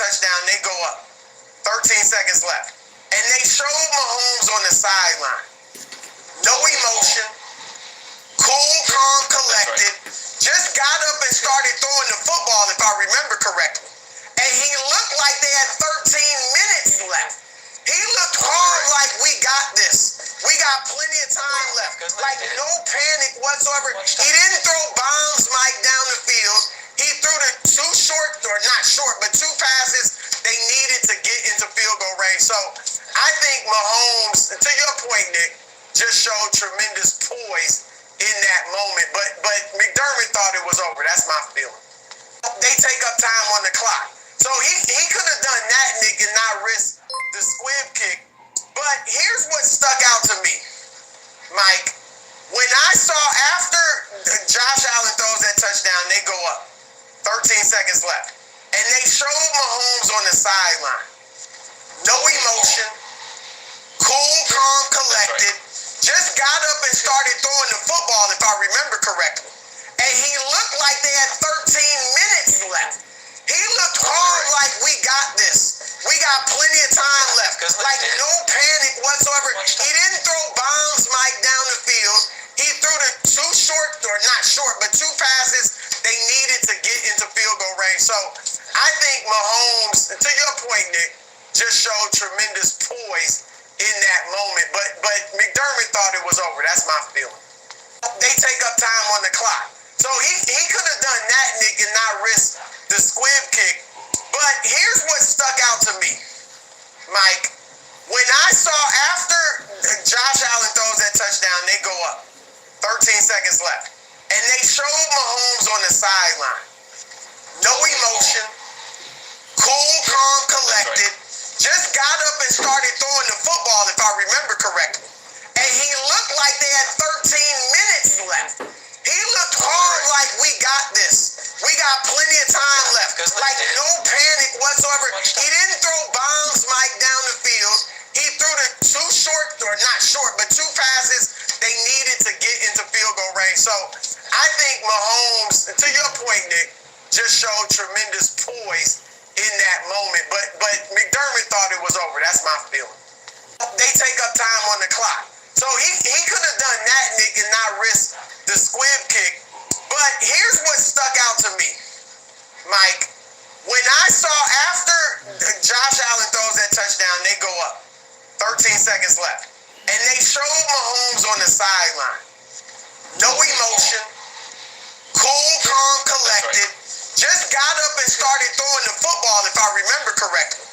touchdown, they go up. 13 seconds left. And they showed Mahomes on the sideline. No emotion. Cool, calm, collected. Just got up and started throwing the football, if I remember correctly. And he looked like they had 13 minutes left. He looked hard like we got this. We got plenty of time left. Like no panic whatsoever. He didn't throw bombs, Mike, down the field. He threw the two short, or not short, but two passes they needed to get into field goal range. So I think Mahomes, to your point, Nick, just showed tremendous poise in that moment. But McDermott thought it was over. That's my feeling. They take up time on the clock. So he could have done that, Nick, and not risk the squib kick. But here's what stuck out to me, Mike. When I saw after Josh Allen throws that touchdown, they go up. 13 seconds left. And they showed Mahomes on the sideline. No emotion. Cool, calm, collected. Just got up and started throwing the football, if I remember correctly. And he looked like they had 13 minutes left. He looked hard like we got this. We got plenty of time left. Like no panic whatsoever. He didn't throw bombs, Mike, down the field. He threw the two short, or not short, but two passes they needed to get into field goal range. So I think Mahomes, to your point, Nick, just showed tremendous poise in that moment. But McDermott thought it was over. That's my feeling. They take up time on the clock. So he could have done that, Nick, and not risk the squib kick. But here's what stuck out to me, Mike. When I saw after Josh Allen throws that touchdown, they go up. 13 seconds left. And they showed Mahomes on the sideline. No emotion. Cool, calm, collected. Just got up and started throwing the football, if I remember correctly. And he looked like they had 13 minutes left. He looked hard like we got this. We got plenty of time left. Like no panic whatsoever. He didn't throw bombs, Mike, down the field. He threw the two short, or not short, but two passes they needed to get into field goal range. So I think Mahomes, to your point, Nick, just showed tremendous poise in that moment. But McDermott thought it was over. That's my feeling. They take up time on the clock. So he could have done that, Nick, and not risk the squib kick. But here's what stuck out to me, Mike. When I saw after Josh Allen throws that touchdown, they go up. 13 seconds left. And they showed Mahomes on the sideline. No emotion. Cool, calm, collected. Just got up and started throwing the football, if I remember correctly.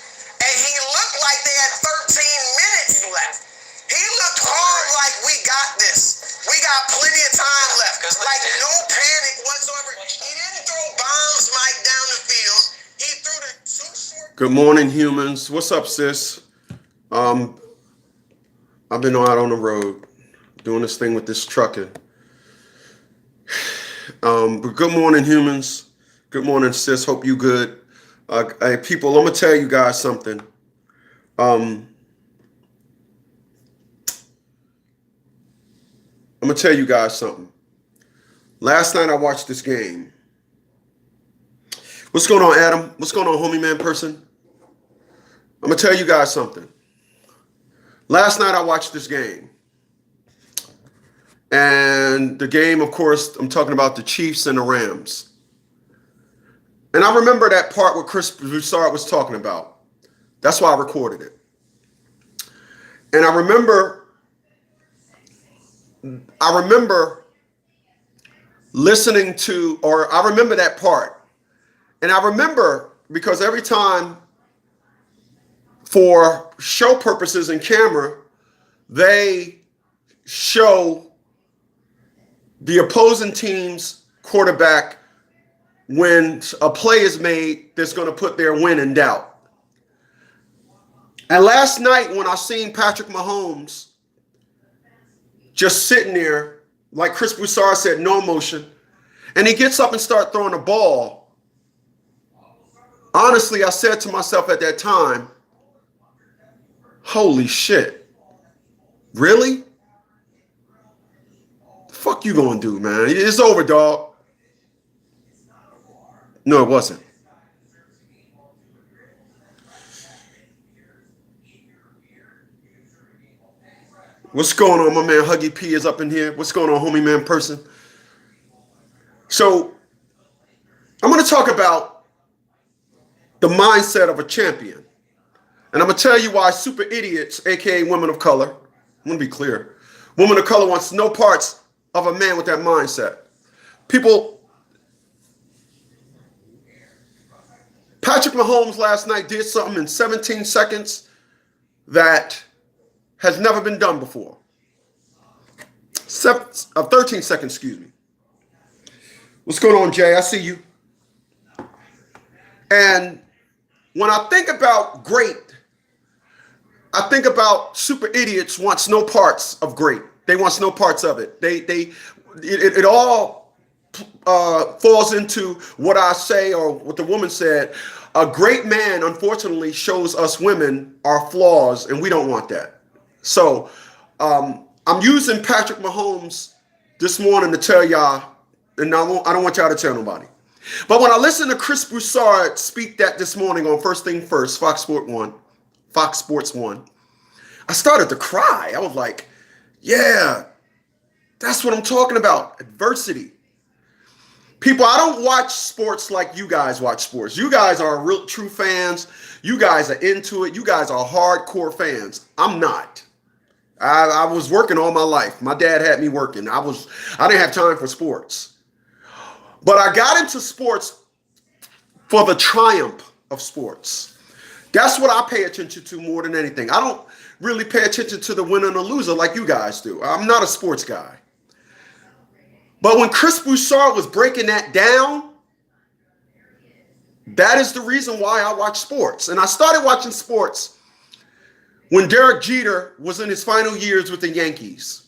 And he looked like they had 13 minutes left. He looked hard like we got this. We got plenty of time left. Like no panic whatsoever. He didn't throw bombs, Mike, down the field. He threw the two short. Good morning, humans. What's up, sis? I've been out on the road doing this thing with this trucking. But good morning, humans. Good morning, sis. Hope you good. Hey, people, I'm gonna tell you guys something. I'm gonna tell you guys something. Last night I watched this game. What's going on, Adam? What's going on, homie man person? I'm gonna tell you guys something. Last night I watched this game. And the game, of course, I'm talking about the Chiefs and the Rams. And I remember that part where Chris Broussard was talking about. That's why I recorded it. And I remember listening to, or I remember that part. And I remember because every time for show purposes in camera, they show the opposing team's quarterback when a play is made that's going to put their win in doubt. And last night when I seen Patrick Mahomes just sitting there, like Chris Broussard said, no emotion, and he gets up and starts throwing the ball, honestly, I said to myself at that time, holy shit, really? The fuck you gonna do, man? It's over, dog. No, it wasn't. What's going on? My man Huggy P is up in here. What's going on, homie man person? So I'm going to talk about the mindset of a champion. And I'm going to tell you why super idiots, aka women of color, I'm going to be clear. Women of color wants no parts of a man with that mindset. People, Patrick Mahomes last night did something in 17 seconds that has never been done before. 13 seconds, excuse me. What's going on, Jay? I see you. And when I think about great, I think about super idiots wants no parts of great. They wants no parts of it. It all falls into what I say or what the woman said. A great man, unfortunately, shows us women our flaws, and we don't want that. So I'm using Patrick Mahomes this morning to tell y'all, and I don't want y'all to tell nobody. But when I listened to Chris Broussard speak that this morning on First Thing First, Fox Sports 1, I started to cry. I was like, yeah, that's what I'm talking about, adversity. People, I don't watch sports like you guys watch sports. You guys are real true fans. You guys are into it. You guys are hardcore fans. I'm not. I was working all my life. My dad had me working. I didn't have time for sports. But I got into sports for the triumph of sports. That's what I pay attention to more than anything. I don't really pay attention to the winner and the loser like you guys do. I'm not a sports guy. But when Chris Broussard was breaking that down, that is the reason why I watch sports. And I started watching sports when Derek Jeter was in his final years with the Yankees.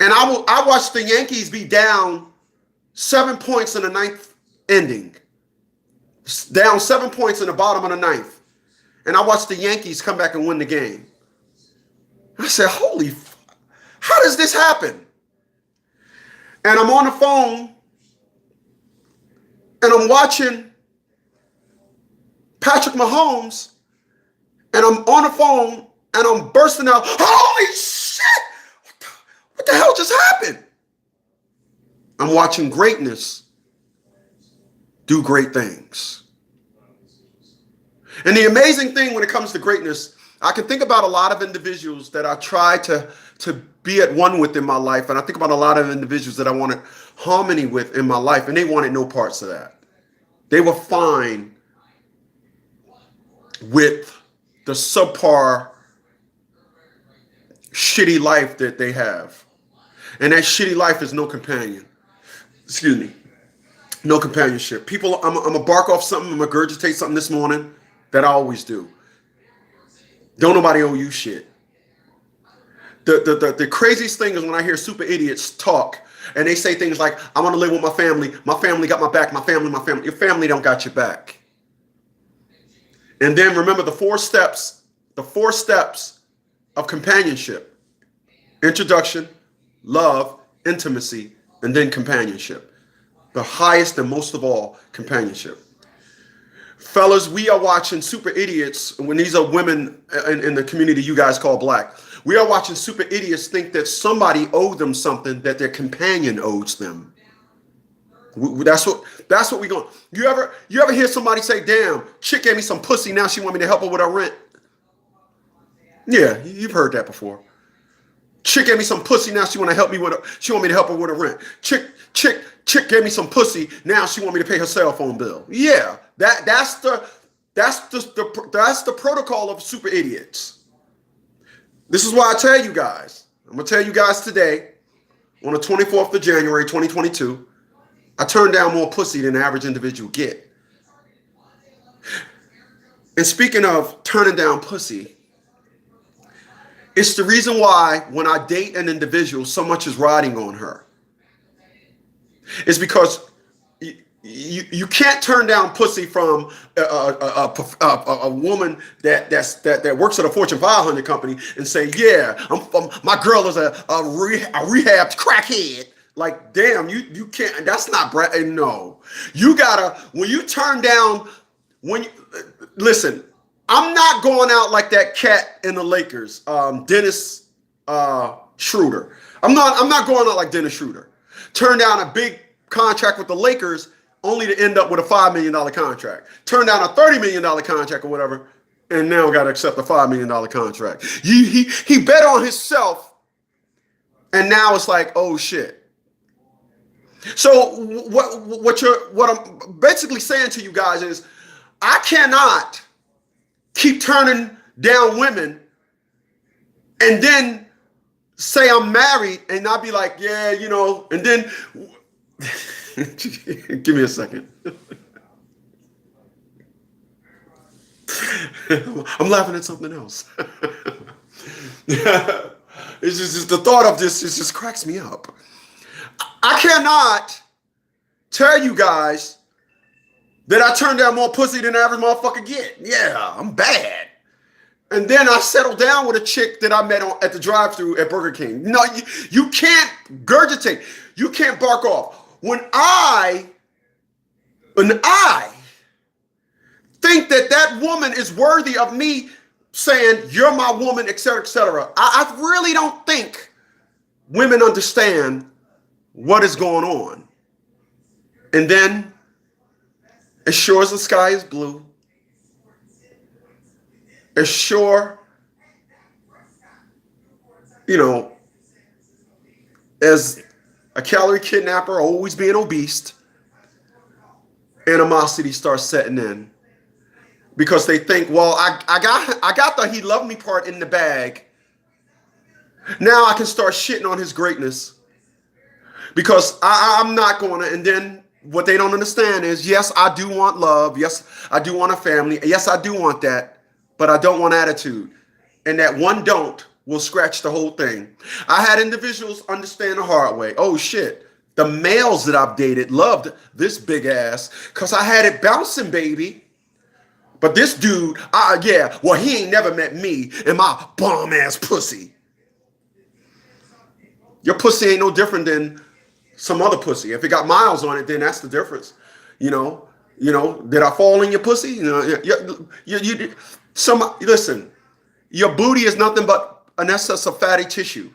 And I watched the Yankees be down 7 points in the ninth inning. Down 7 points in the bottom of the ninth. And I watched the Yankees come back and win the game. I said, how does this happen? And I'm on the phone and I'm watching Patrick Mahomes and I'm on the phone and I'm bursting out, holy shit! What the hell just happened? I'm watching greatness do great things. And the amazing thing when it comes to greatness, I can think about a lot of individuals that I try to be at one with in my life. And I think about a lot of individuals that I wanted harmony with in my life. And they wanted no parts of that. They were fine with the subpar, shitty life that they have. And that shitty life is no companion. Excuse me. No companionship. People, I'm going to bark off something. I'm going to regurgitate something this morning that I always do. Don't nobody owe you shit. The craziest thing is when I hear super idiots talk and they say things like, I want to live with my family. My family got my back. My family. Your family don't got your back. And then remember the four steps of companionship. Introduction, love, intimacy, and then companionship. The highest and most of all, companionship. Fellas, we are watching super idiots, when these are women in the community you guys call black. We are watching super idiots think that somebody owed them something that their companion owes them. That's what we going. You ever hear somebody say, "Damn, chick gave me some pussy, now she want me to help her with her rent"? Yeah, you've heard that before. Chick gave me some pussy, now she want me to help her with her rent. Chick gave me some pussy, now she want me to pay her cell phone bill. Yeah, that's the protocol of super idiots. This is why I tell you guys. I'm gonna tell you guys today, on the 24th of January, 2022, I turned down more pussy than the average individual get. And speaking of turning down pussy, it's the reason why when I date an individual, so much is riding on her. It's because you can't turn down pussy from a woman that works at a Fortune 500 company and say, yeah, my girl is a rehabbed crackhead. Like, damn, you can't. That's not no. You gotta, when you turn down, listen. I'm not going out like that cat in the Lakers, Dennis Schroeder. I'm not going out like Dennis Schroeder. Turned down a big contract with the Lakers only to end up with a $5 million contract. Turned down a $30 million contract or whatever, and now got to accept a $5 million contract. He bet on himself, and now it's like, oh shit. So what I'm basically saying to you guys is, I cannot keep turning down women and then say I'm married and not be like, yeah, you know, and then give me a second. I'm laughing at something else. It's just the thought of this, it just cracks me up. I cannot tell you guys that I turn down more pussy than the average motherfucker get. Yeah, I'm bad. And then I settle down with a chick that I met at the drive-thru at Burger King. No, you can't gurgitate. You can't bark off. When I think that woman is worthy of me saying, you're my woman, etc., I really don't think women understand what is going on. And then, as sure as the sky is blue, as sure, you know, as a calorie kidnapper always being obese, animosity starts setting in. Because they think, well, I got the he loved me part in the bag. Now I can start shitting on his greatness. Because I'm not going to, and then what they don't understand is, yes, I do want love. Yes, I do want a family. Yes, I do want that. But I don't want attitude. And that one don't will scratch the whole thing. I had individuals understand the hard way. Oh, shit. The males that I've dated loved this big ass because I had it bouncing, baby. But this dude, yeah, well, he ain't never met me and my bomb ass pussy. Your pussy ain't no different than some other pussy. If it got miles on it, then that's the difference. You know, did I fall in your pussy? Listen, your booty is nothing but an excess of fatty tissue.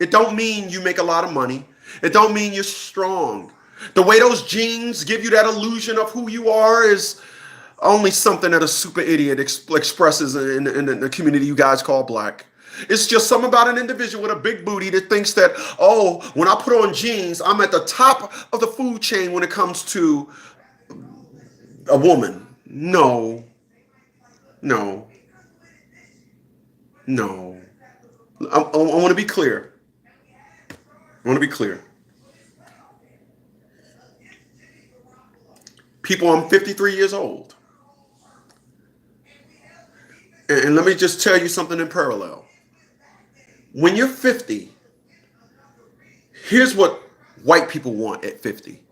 It don't mean you make a lot of money. It don't mean you're strong. The way those genes give you that illusion of who you are is only something that a super idiot expresses in the community you guys call black. It's just something about an individual with a big booty that thinks that, oh, when I put on jeans, I'm at the top of the food chain when it comes to a woman. No. I want to be clear. People, I'm 53 years old. And let me just tell you something in parallel. When you're 50, here's what white people want at 50.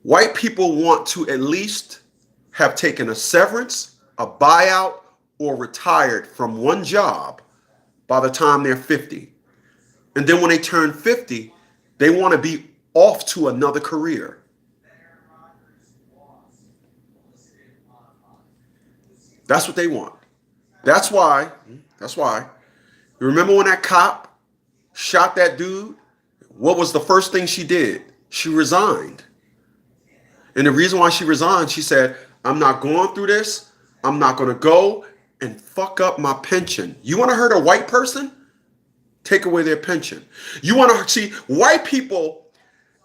White people want to at least have taken a severance, a buyout, or retired from one job by the time they're 50. And then when they turn 50, they want to be off to another career. That's what they want. That's why. You remember when that cop shot that dude? What was the first thing she did? She resigned. And the reason why she resigned, she said, I'm not going through this. I'm not going to go and fuck up my pension. You want to hurt a white person? Take away their pension. You want to see white people,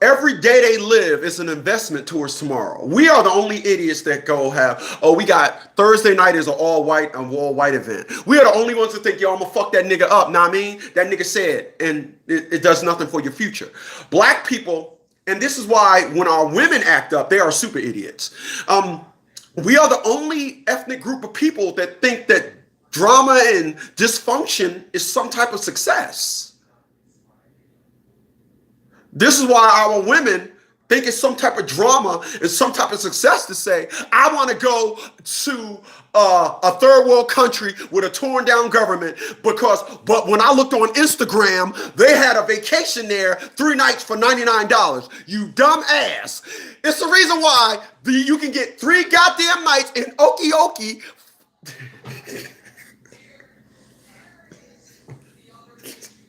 every day they live is an investment towards tomorrow. We are the only idiots that go have, oh, we got Thursday night is an all-white event. We are the only ones that think, yo, I'm going to fuck that nigga up. Know what I mean? That nigga said, and it does nothing for your future. Black people, and this is why when our women act up, they are super idiots. We are the only ethnic group of people that think that drama and dysfunction is some type of success. This is why our women think it's some type of drama and some type of success to say, I want to go to a third world country with a torn down government but when I looked on Instagram, they had a vacation there 3 nights for $99. You dumb ass. It's the reason why you can get 3 goddamn nights in Okie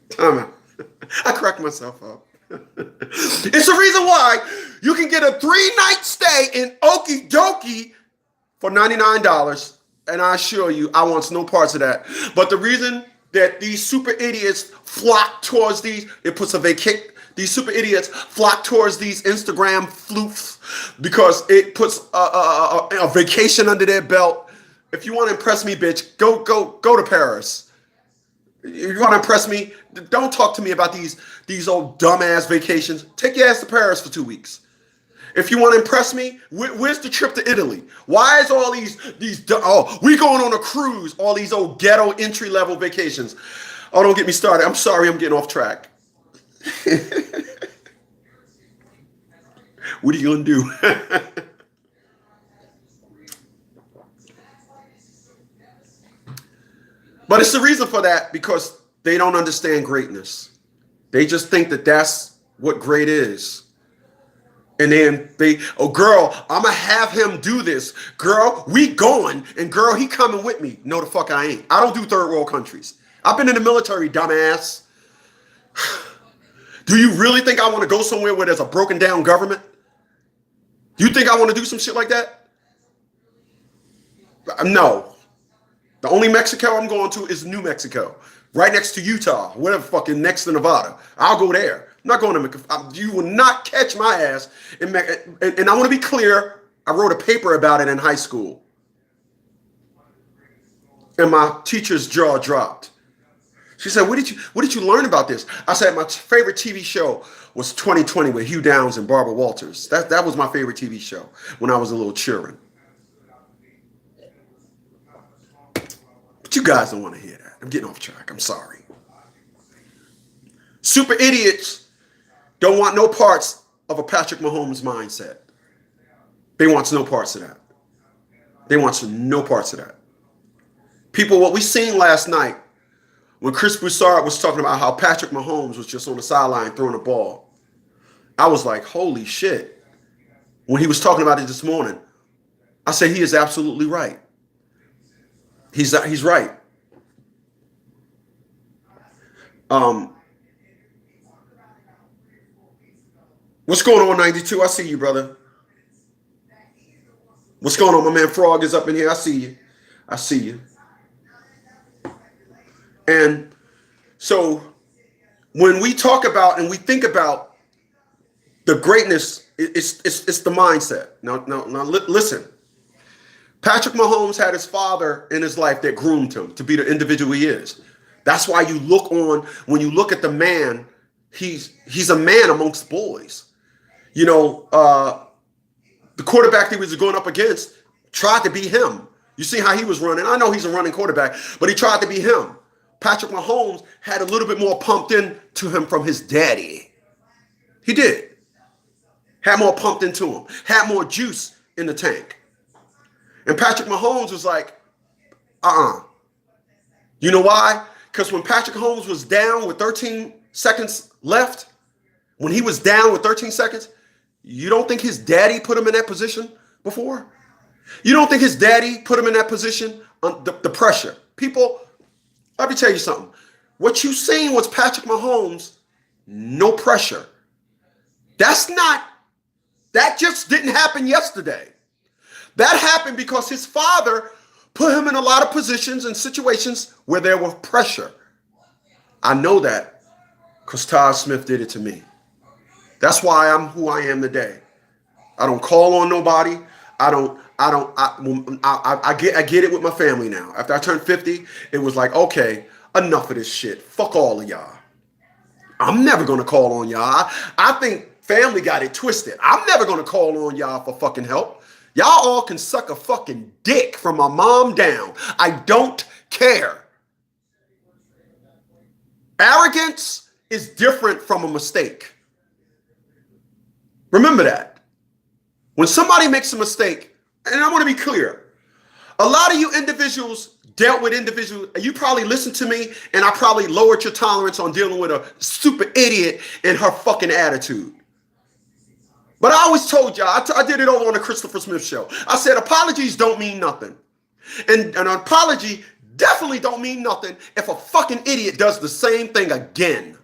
Time out. I cracked myself up. It's the reason why you can get a 3-night stay in Okie Dokie for $99. And I assure you, I want no parts of that. But the reason that these super idiots flock towards these super idiots flock towards these Instagram floofs because it puts a vacation under their belt. If you want to impress me, bitch, go to Paris. If you want to impress me, don't talk to me about these old dumbass vacations. Take your ass to Paris for 2 weeks. If you want to impress me, where's the trip to Italy? Why is all we going on a cruise, all these old ghetto entry-level vacations? Oh, don't get me started. I'm sorry, I'm getting off track. What are you going to do? But it's the reason for that because they don't understand greatness. They just think that that's what great is. And then girl, I'm going to have him do this. Girl, we going. And girl, he coming with me. No, the fuck I ain't. I don't do third world countries. I've been in the military, dumbass. Do you really think I want to go somewhere where there's a broken down government? Do you think I want to do some shit like that? No. The only Mexico I'm going to is New Mexico. Right next to Utah. Whatever fucking next to Nevada. I'll go there. I'm not going to, you will not catch my ass. And I want to be clear, I wrote a paper about it in high school. And my teacher's jaw dropped. She said, what did you learn about this? I said, my favorite TV show was 2020 with Hugh Downs and Barbara Walters. That was my favorite TV show when I was a little children. But you guys don't want to hear that. I'm getting off track. I'm sorry. Super idiots don't want no parts of a Patrick Mahomes mindset. They want no parts of that. They want no parts of that. People, what we seen last night when Chris Broussard was talking about how Patrick Mahomes was just on the sideline throwing a ball, I was like, holy shit. When he was talking about it this morning, I said he is absolutely right. He's right. What's going on, 92? I see you, brother. What's going on? My man Frog is up in here. I see you. I see you. And so when we talk about and we think about the greatness, it's the mindset. Now, listen. Patrick Mahomes had his father in his life that groomed him to be the individual he is. That's why when you look at the man, he's a man amongst boys. You know, the quarterback that he was going up against tried to be him. You see how he was running. I know he's a running quarterback, but he tried to be him. Patrick Mahomes had a little bit more pumped into him from his daddy. He did. Had more pumped into him. Had more juice in the tank. And Patrick Mahomes was like, You know why? Because when Patrick Mahomes was down with 13 seconds left, when he was down with 13 seconds, you don't think his daddy put him in that position before? You don't think his daddy put him in that position? The pressure. People, let me tell you something. What you seen was Patrick Mahomes, no pressure. That just didn't happen yesterday. That happened because his father put him in a lot of positions and situations where there was pressure. I know that because Todd Smith did it to me. That's why I'm who I am today. I don't call on nobody. I get it with my family now. After I turned 50, it was like, okay, enough of this shit. Fuck all of y'all. I'm never going to call on y'all. I think family got it twisted. I'm never going to call on y'all for fucking help. Y'all all can suck a fucking dick from my mom down. I don't care. Arrogance is different from a mistake. Remember that. When somebody makes a mistake, and I want to be clear, a lot of you individuals dealt with individuals, you probably listened to me, and I probably lowered your tolerance on dealing with a stupid idiot and her fucking attitude. But I always told y'all, I did it over on the Christopher Smith show. I said, apologies don't mean nothing. And an apology definitely don't mean nothing if a fucking idiot does the same thing again.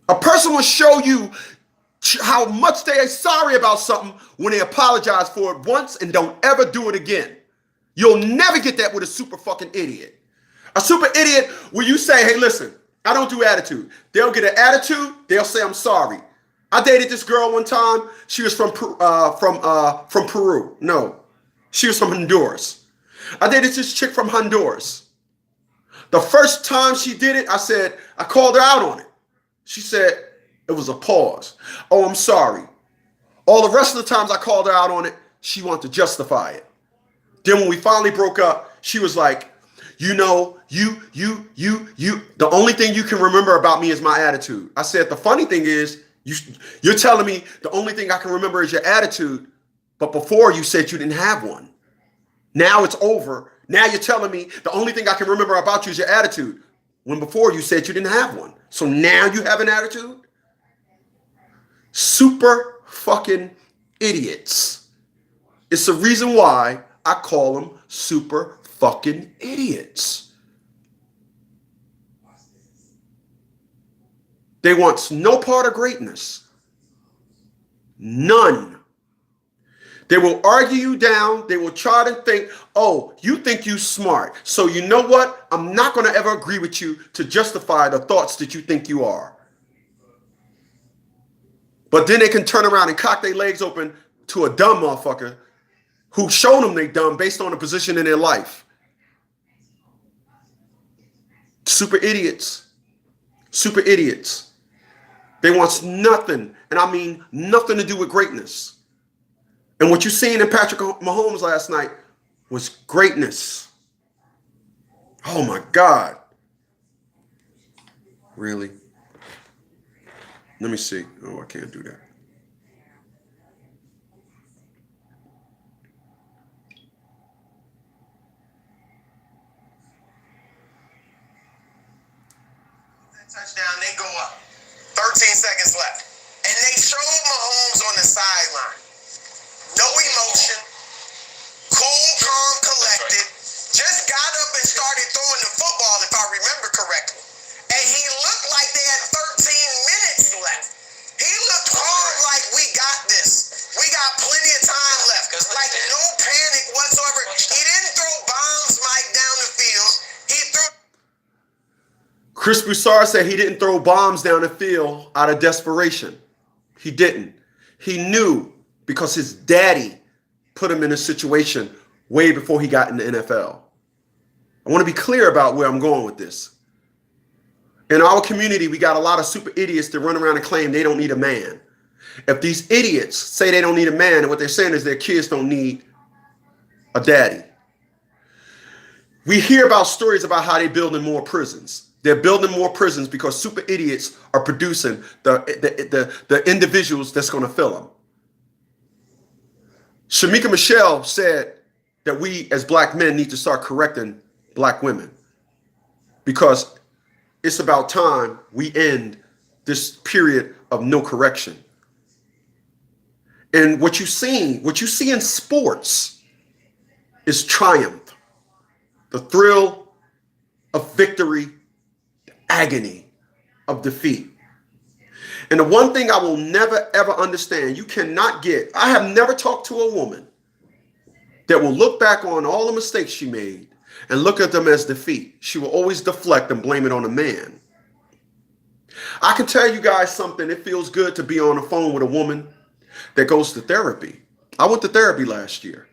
A person will show you how much they are sorry about something when they apologize for it once and don't ever do it again. You'll never get that with a super fucking idiot. A super idiot, where you say, hey, listen, I don't do attitude. They'll get an attitude. They'll say, I'm sorry. I dated this girl one time. She was from Peru. No, she was from Honduras. I dated this chick from Honduras. The first time she did it, I called her out on it. She said, it was a pause. Oh, I'm sorry. All the rest of the times I called her out on it, she wanted to justify it. Then when we finally broke up, she was like, you know, the only thing you can remember about me is my attitude. I said, the funny thing is, you're telling me the only thing I can remember is your attitude, but before you said you didn't have one. Now it's over. Now you're telling me the only thing I can remember about you is your attitude, when before you said you didn't have one. So now you have an attitude? Super fucking idiots. It's the reason why I call them super fucking idiots. They want no part of greatness. None. They will argue you down. They will try to think, oh, you think you smart. So you know what? I'm not going to ever agree with you to justify the thoughts that you think you are. But then they can turn around and cock their legs open to a dumb motherfucker who showed them they dumb based on a position in their life. Super idiots. Super idiots. They want nothing, and I mean nothing to do with greatness. And what you seen in Patrick Mahomes last night was greatness. Oh my God. Really? Let me see. Oh, I can't do that. Touchdown, they go up. 13 seconds left. And they showed Mahomes on the sideline. No emotion. Cool, calm, collected. Just got up and started throwing the football, if I remember correctly. And he looked like they had 13 minutes left. He looked calm, like we got this. We got plenty of time left. Like no panic whatsoever. He didn't throw bombs, Mike, down the field. He threw... Chris Broussard said he didn't throw bombs down the field out of desperation. He didn't. He knew because his daddy put him in a situation way before he got in the NFL. I want to be clear about where I'm going with this. In our community, we got a lot of super idiots that run around and claim they don't need a man. If these idiots say they don't need a man, and what they're saying is their kids don't need a daddy. We hear about stories about how they're building more prisons. They're building more prisons because super idiots are producing the individuals that's going to fill them. Shamika Michelle said that we as black men need to start correcting black women because it's about time we end this period of no correction. And what you see in sports is triumph, the thrill of victory, agony of defeat. And the one thing I will never, ever understand, I have never talked to a woman that will look back on all the mistakes she made and look at them as defeat. She will always deflect and blame it on a man. I can tell you guys something. It feels good to be on the phone with a woman that goes to therapy. I went to therapy last year.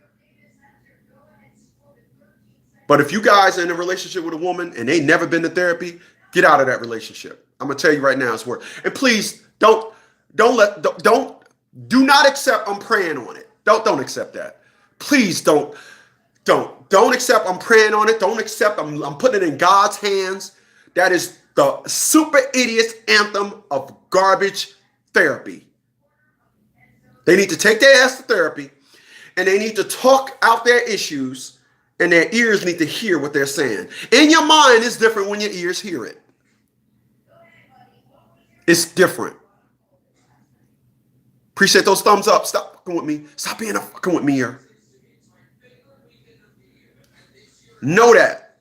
But if you guys are in a relationship with a woman and they never been to therapy, get out of that relationship. I'm gonna tell you right now, it's worth. And please do not accept I'm praying on it. Don't accept that. Please don't accept I'm praying on it. Don't accept I'm putting it in God's hands. That is the super idiot's anthem of garbage therapy. They need to take their ass to therapy and they need to talk out their issues and their ears need to hear what they're saying. In your mind, it's different when your ears hear it. It's different. Appreciate those thumbs up. Stop fucking with me. Stop being a fucking with me here. Know that.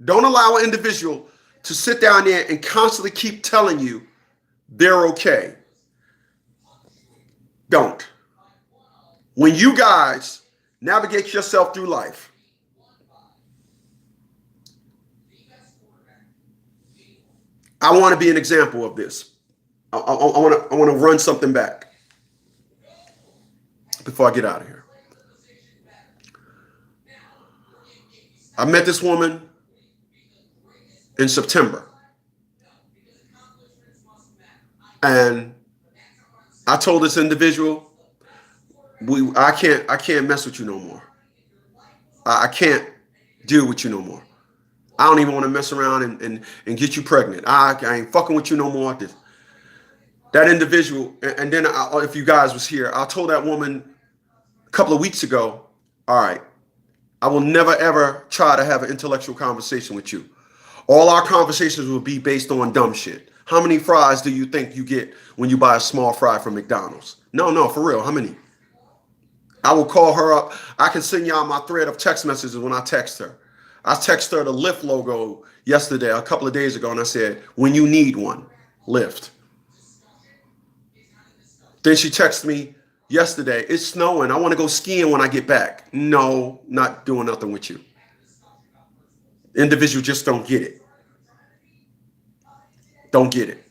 Don't allow an individual to sit down there and constantly keep telling you they're okay. Don't. When you guys navigate yourself through life, I want to be an example of this. I want to run something back before I get out of here. I met this woman in September, and I told this individual, I can't mess with you no more. I can't deal with you no more. I don't even want to mess around and get you pregnant. I ain't fucking with you no more. That individual, and then if you guys was here, I told that woman a couple of weeks ago, all right, I will never ever try to have an intellectual conversation with you. All our conversations will be based on dumb shit. How many fries do you think you get when you buy a small fry from McDonald's? No, for real, how many? I will call her up. I can send y'all my thread of text messages when I text her. I texted her the Lyft logo yesterday, a couple of days ago, and I said, when you need one, Lyft. Then she texted me yesterday, it's snowing. I want to go skiing when I get back. No, not doing nothing with you. Individuals just don't get it. Don't get it.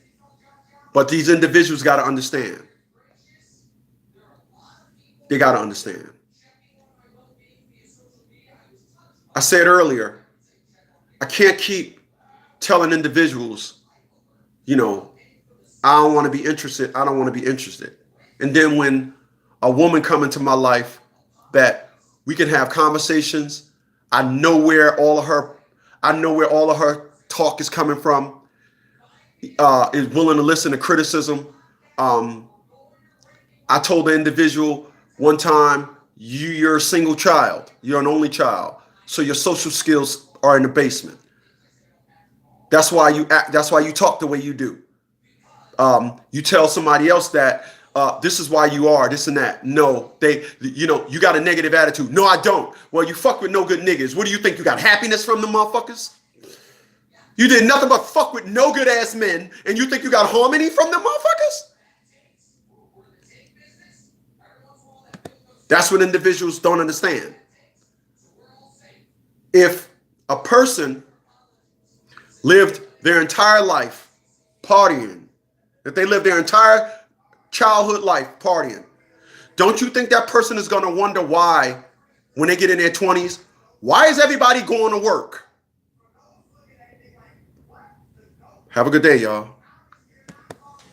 But these individuals got to understand. They got to understand. I said earlier, I can't keep telling individuals, I don't want to be interested. I don't want to be interested. And then when a woman come into my life that we can have conversations, I know where all of her talk is coming from, is willing to listen to criticism. I told the individual one time, you're a single child. You're an only child. So your social skills are in the basement. That's why you act. That's why you talk the way you do. You tell somebody else that this is why you are this and that. No, you got a negative attitude. No, I don't. Well, you fuck with no good niggas. What do you think? You got happiness from the motherfuckers? You did nothing but fuck with no good ass men, and you think you got harmony from the motherfuckers? That's what individuals don't understand. If a person lived their entire life partying, if they lived their entire childhood life partying, don't you think that person is going to wonder why, when they get in their 20s, why is everybody going to work? Have a good day, y'all.